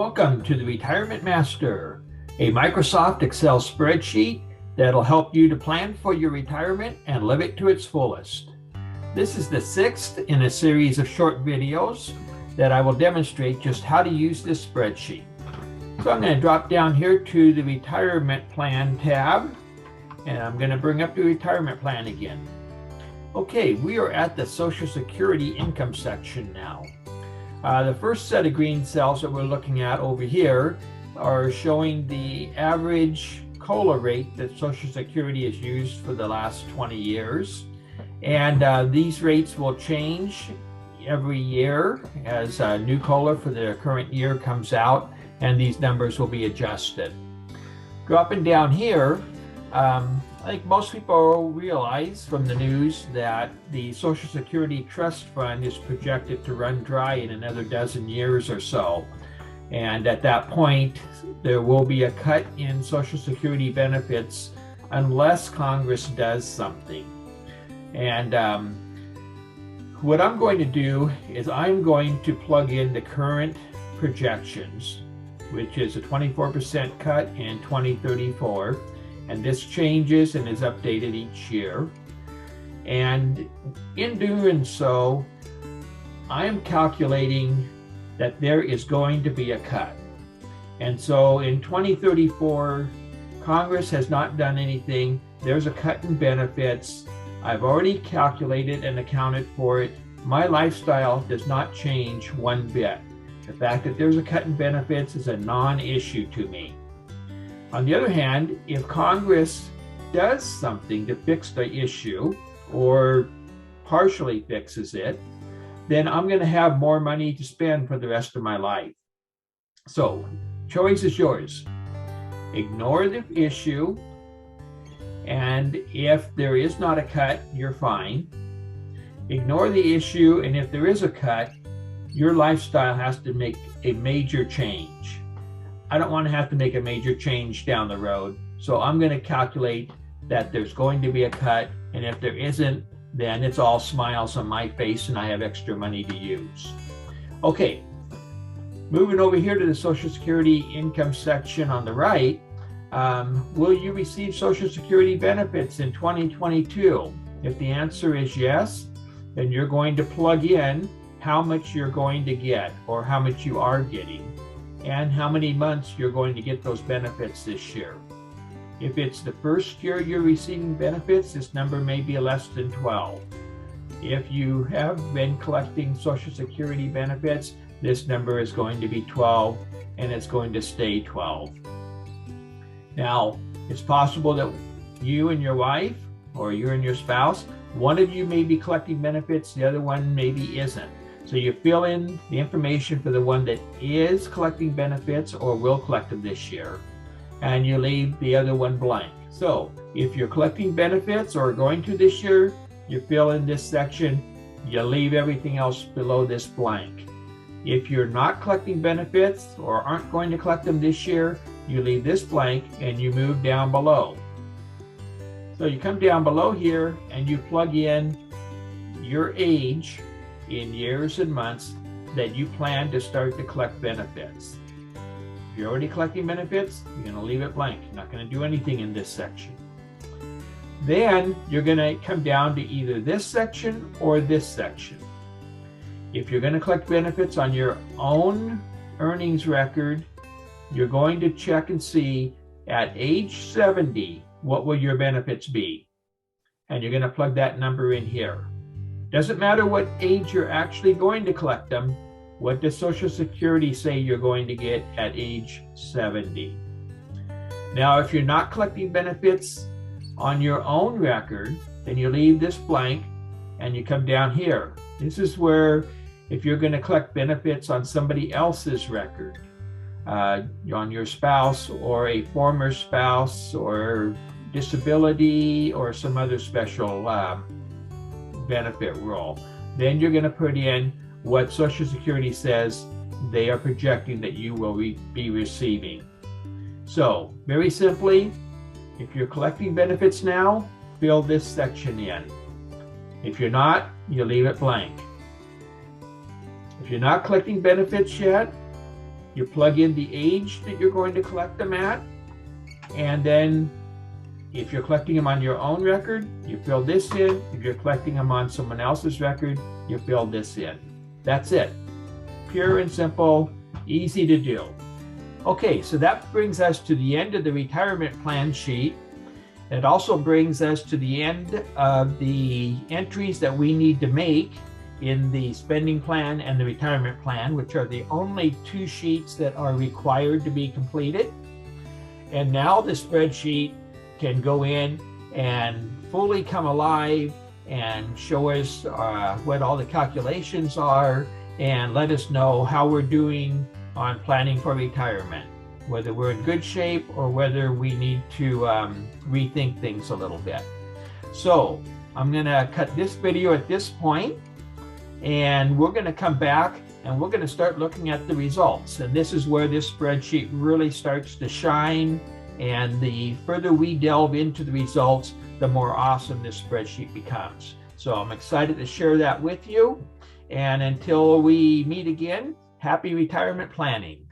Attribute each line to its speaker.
Speaker 1: Welcome to the Retirement Master, a Microsoft Excel spreadsheet that'll help you to plan for your retirement and live it to its fullest. This is the sixth in a series of short videos that I will demonstrate just how to use this spreadsheet. So I'm going to drop down here to the Retirement Plan tab, and I'm going to bring up the Retirement Plan again. Okay, we are at the Social Security income section now. The first set of green cells that we're looking at over here are showing the average COLA rate that Social Security has used for the last 20 years. And these rates will change every year as new COLA for the current year comes out, and these numbers will be adjusted. Dropping down here, I think most people realize from the news that the Social Security Trust Fund is projected to run dry in another dozen years or so. And at that point, there will be a cut in Social Security benefits unless Congress does something. And what I'm going to do is I'm going to plug in the current projections, which is a 24% cut in 2034. And this changes and is updated each year. And in doing so, I am calculating that there is going to be a cut. And so in 2034, Congress has not done anything. There's a cut in benefits. I've already calculated and accounted for it. My lifestyle does not change one bit. The fact that there's a cut in benefits is a non-issue to me. On the other hand, if Congress does something to fix the issue or partially fixes it, then I'm going to have more money to spend for the rest of my life. So, choice is yours. Ignore the issue, and if there is not a cut, you're fine. Ignore the issue, and if there is a cut, your lifestyle has to make a major change. I don't want to have to make a major change down the road, so I'm going to calculate that there's going to be a cut, and if there isn't, then it's all smiles on my face and I have extra money to use. Okay, moving over here to the Social Security income section on the right, will you receive Social Security benefits in 2022? If the answer is yes, then you're going to plug in how much you're going to get or how much you are getting, and how many months you're going to get those benefits this year. If it's the first year you're receiving benefits, this number may be less than 12. If you have been collecting Social Security benefits, this number is going to be 12, and it's going to stay 12. Now, it's possible that you and your wife, or you and your spouse, one of you may be collecting benefits, the other one maybe isn't. So you fill in the information for the one that is collecting benefits or will collect them this year, and you leave the other one blank. So if you're collecting benefits or going to this year, you fill in this section, you leave everything else below this blank. If you're not collecting benefits or aren't going to collect them this year, you leave this blank and you move down below. So you come down below here and you plug in your age in years and months that you plan to start to collect benefits. If you're already collecting benefits, you're going to leave it blank. You're not going to do anything in this section. Then you're going to come down to either this section or this section. If you're going to collect benefits on your own earnings record, you're going to check and see at age 70, what will your benefits be? And you're going to plug that number in here. Doesn't matter what age you're actually going to collect them. What does Social Security say you're going to get at age 70? Now, if you're not collecting benefits on your own record, then you leave this blank and you come down here. This is where if you're going to collect benefits on somebody else's record, on your spouse or a former spouse or disability or some other special benefit rule, then you're going to put in what Social Security says they are projecting that you will be receiving. So very simply, if you're collecting benefits now, fill this section in. If you're not, you leave it blank. If you're not collecting benefits yet, You plug in the age that you're going to collect them at, and then if you're collecting them on your own record, you fill this in. If you're collecting them on someone else's record, you fill this in. That's it. Pure and simple, easy to do. Okay, so that brings us to the end of the retirement plan sheet. It also brings us to the end of the entries that we need to make in the spending plan and the retirement plan, which are the only two sheets that are required to be completed. And now the spreadsheet can go in and fully come alive and show us what all the calculations are and let us know how we're doing on planning for retirement, whether we're in good shape or whether we need to rethink things a little bit. So I'm going to cut this video at this point, and we're going to come back and we're going to start looking at the results. And this is where this spreadsheet really starts to shine. And the further we delve into the results, the more awesome this spreadsheet becomes. So I'm excited to share that with you. And until we meet again, happy retirement planning.